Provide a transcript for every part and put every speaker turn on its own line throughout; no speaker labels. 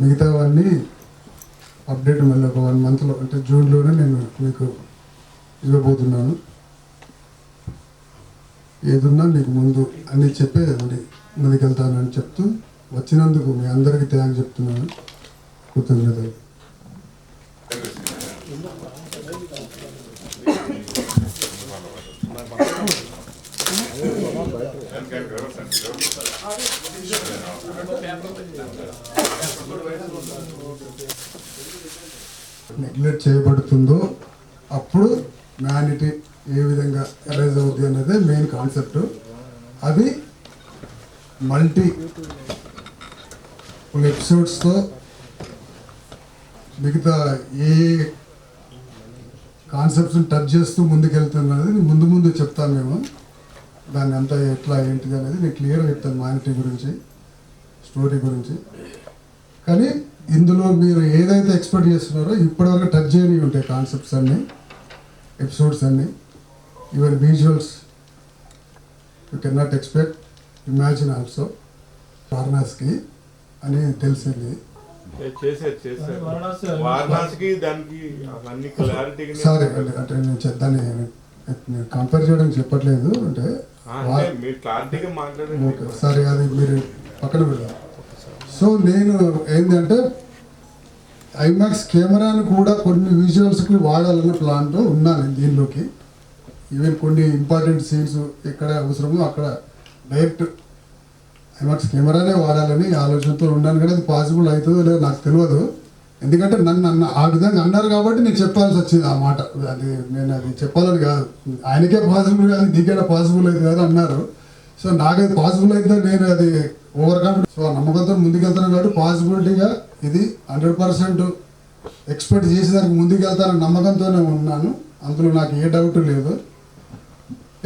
మిగతావన్నీ అప్డేట్ మళ్ళీ ఒక 1 మంత్లో అంటే జూన్లోనే నేను మీకు ఇవ్వబోతున్నాను. ఏదున్నా మీకు ముందు అన్నీ చెప్పే ముందుకెళ్తానని చెప్తూ వచ్చినందుకు మీ అందరికీ థ్యాంక్స్ చెప్తున్నాను. కృతజ్ఞతలు. నెగ్లెక్ట్ చేయబడుతుందో అప్పుడు హ్యుమానిటీ ఏ విధంగా ఎరేజ్ అవుతుంది అనేది మెయిన్ కాన్సెప్ట్. అది మల్టిపుల్ ఎపిసోడ్స్తో మిగతా ఏ కాన్సెప్ట్స్ని టచ్ చేస్తూ ముందుకెళ్తున్నది ముందు ముందు చెప్తాను. మేము దాన్ని అంతా ఎట్లా ఏంటిది అనేది నేను క్లియర్గా చెప్తాను. హ్యుమానిటీ గురించి, స్టోరీ గురించి. కానీ ఇందులో మీరు ఏదైతే ఎక్స్పెక్ట్ చేస్తున్నారో ఇప్పటివరకు టచ్ చేయని ఉంటాయి కాన్సెప్ట్స్ అన్నీ, ఎపిసోడ్స్ అన్నీ, even visuals you can not expect, imagine also. వారణాసికి అని తెలిసింది. సారీ అంటే నేను దాన్ని కంపేర్ చేయడం చెప్పట్లేదు. అంటే ఓకే సరే, అది మీరు పక్కన పెడదాం. సో నేను ఏంటంటే ఐమాక్స్ కెమెరాను కూడా కొన్ని విజువల్స్కి వాడాలన్న ప్లాన్తో ఉన్నాను దీనిలోకి. ఈవెన్ కొన్ని ఇంపార్టెంట్ సీన్స్ ఎక్కడ అవసరమో అక్కడ డైరెక్ట్ ఐమాక్స్ కెమెరానే వాడాలని ఆలోచనతో ఉన్నాను. కానీ అది పాసిబుల్ అవుతుందో లేదో నాకు తెలియదు. ఎందుకంటే నన్ను ఆ విధంగా అన్నారు కాబట్టి నేను చెప్పాల్సి వచ్చింది ఆ మాట. అది నేను అది చెప్పాలని కాదు, ఆయనకే పాసిబుల్ కాదు, నీకేనా పాసిబుల్ అవుతుంది కదా అన్నారు. సో నాకైతే పాసిబుల్ అయితే నేను అది ఓవర్కమ్. సో నమ్మకంతో ముందుకెళ్తాను కాబట్టి పాసిబిలిటీగా ఇది 100% ఎక్స్పెక్ట్ చేసేదానికి ముందుకెళ్తానని నమ్మకంతోనే ఉన్నాను. అందులో నాకు ఏ డౌట్ లేదు.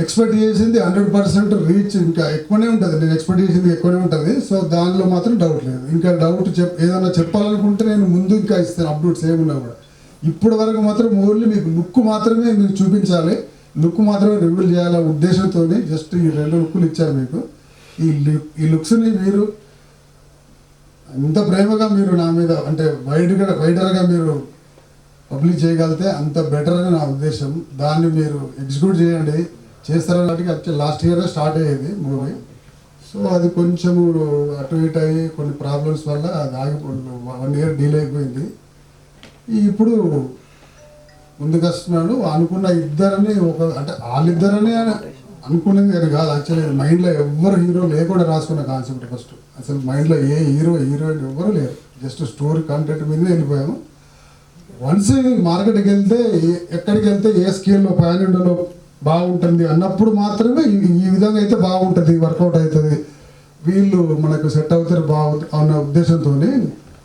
ఎక్స్పెక్ట్ చేసింది 100% రీచ్ ఇంకా ఎక్కువనే ఉంటుంది. నేను ఎక్స్పెక్ట్ చేసింది ఎక్కువనే ఉంటుంది. సో దానిలో మాత్రం డౌట్ లేదు. ఇంకా డౌట్ ఏదైనా చెప్పాలనుకుంటే నేను ముందు ఇంకా ఇస్తాను అప్డేట్స్ ఏమున్నా కూడా. ఇప్పటి వరకు మాత్రం ఓన్లీ మీకు లుక్ మాత్రమే మీకు చూపించాలి, లుక్ మాత్రమే రివీల్ చేయాలనే ఉద్దేశంతో జస్ట్ ఈ 2 లుక్కులు ఇచ్చారు మీకు. ఈ లుక్స్ని మీరు ఎంత ప్రేమగా మీరు నా మీద అంటే వైడర్గా మీరు పబ్లిష్ చేయగలిగితే అంత బెటర్ అని నా ఉద్దేశం. దాన్ని మీరు ఎగ్జిక్యూట్ చేయండి, చేస్తారని యాక్చువల్ లాస్ట్ ఇయర్ స్టార్ట్ అయ్యేది మూవీ. సో అది కొంచెము అటు ఇటు అయ్యి కొన్ని ప్రాబ్లమ్స్ వల్ల అది ఆగిపోయింది, 1 ఇయర్ డీలే అయిపోయింది. ఇప్పుడు ముందుకు వస్తున్నాడు. అనుకున్న ఇద్దరని అంటే వాళ్ళిద్దరని అనుకునేది కానీ కాదు. యాక్చువల్లీ మైండ్లో ఎవ్వరు హీరో లేకుండా రాసుకున్న కాన్సెప్ట్ ఫస్ట్. అసలు మైండ్లో ఏ హీరోయిన్ ఎవ్వరు లేరు. జస్ట్ స్టోరీ కంటెంట్ మీదనే వెళ్ళిపోయాము. వన్స్ మార్కెట్కి వెళ్తే ఎక్కడికి వెళ్తే ఏ స్కేల్లో పాన్ ఇండియాలో బాగుంటుంది అన్నప్పుడు మాత్రమే ఈ విధంగా అయితే బాగుంటుంది, వర్కౌట్ అవుతుంది, వీళ్ళు మనకు సెట్ అవుతారు బాగుంది అన్న ఉద్దేశంతో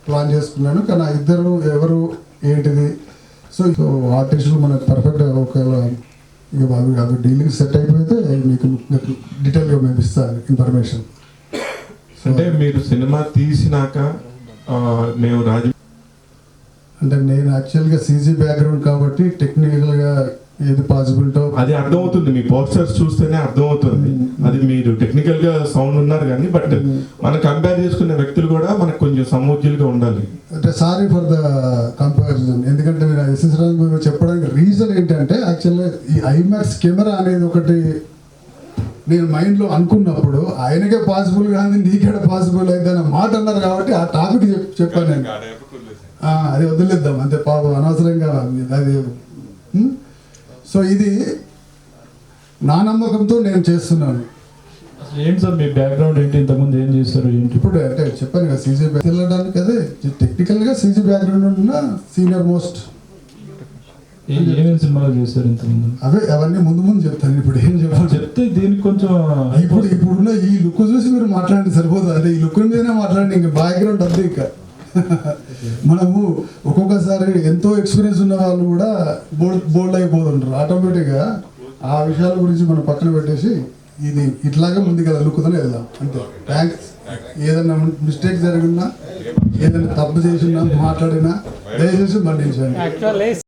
ప్లాన్ చేసుకున్నాను. కానీ ఆ ఇద్దరు ఎవరు ఏంటిది సో ఆర్టిస్టులు మనకు పర్ఫెక్ట్గా ఒకవేళ ఇక అవి డీలింగ్ సెట్ అయిపోతే మీకు డీటెయిల్గా మేము ఇస్తాను ఇన్ఫర్మేషన్.
అంటే మీరు సినిమా తీసినాక మేము
అంటే నేను యాక్చువల్గా సీజీ బ్యాక్గ్రౌండ్ కాబట్టి టెక్నికల్గా ఏది పాసిబిలిటీ
అది అర్థమవుతుంది. మీ పోస్టర్స్ చూస్తేనే అర్థమవుతుంది. అది మీరు టెక్నికల్ గా సౌండ్ ఉన్నారు కానీ బట్ మనం కంపేర్ చేసుకునే వ్యక్తులు కూడా మనకు కొంచెం సమూజ్యులుగా ఉండాలి.
అంటే సారీ ఫర్ ద కంపారిజన్. ఎందుకంటే నేను ఎస్ఎస్ రాజు చెప్పడానికి రీజన్ ఏంటంటే యాక్చువల్గా ఈ ఐమాక్స్ కెమెరా అనేది ఒకటి నేను మైండ్లో అనుకున్నప్పుడు ఆయనకే పాసిబుల్ కానీ నీకేడ పాసిబుల్ అయితే అన్న మాట అన్నారు కాబట్టి ఆ టాపిక్ చెప్పాను నేను. అది వదిలేద్దాం అంతే, పాపం అనవసరంగా అది. సో ఇది నా నమ్మకంతో నేను చేస్తున్నాను.
ఏంటి సార్ మీ బ్యాక్గ్రౌండ్ ఏంటి, ఇంతకుముందు ఏం చేస్తారు ఏంటి?
ఇప్పుడు అంటే చెప్పాను కదా సీజీ వెళ్ళడానికి అదే టెక్నికల్గా సీజీ బ్యాక్గ్రౌండ్ ఉన్న సీనియర్ మోస్ట్.
ఏమేమి సినిమాలు చేస్తారు ఇంతకుముందు?
అవన్నీ ముందు చెప్తాను. ఇప్పుడు ఏం చెప్పాలి
చెప్తే దీనికి కొంచెం
ఇప్పుడున్న ఈ లుక్ చూసి మీరు మాట్లాడండి సరిపోదు. అదే ఈ లుక్ మీదనే మాట్లాడండి, ఇంకా బ్యాక్గ్రౌండ్ అంతే. ఇంకా మనము ఒక్కొక్కసారి ఎంతో ఎక్స్పీరియన్స్ ఉన్న వాళ్ళు కూడా బోల్డ్ అయిపోతుంటారు ఆటోమేటిక్గా. ఆ విషయాల గురించి మనం పక్కన పెట్టేసి ఇది ఇట్లాగే ముందుకు లుక్కుతూనే వెళ్దాం అంతే. థ్యాంక్స్. ఏదైనా మిస్టేక్ జరిగినా ఏదైనా తప్పు చేసినా మాట్లాడినా దయచేసి మన్నించండి.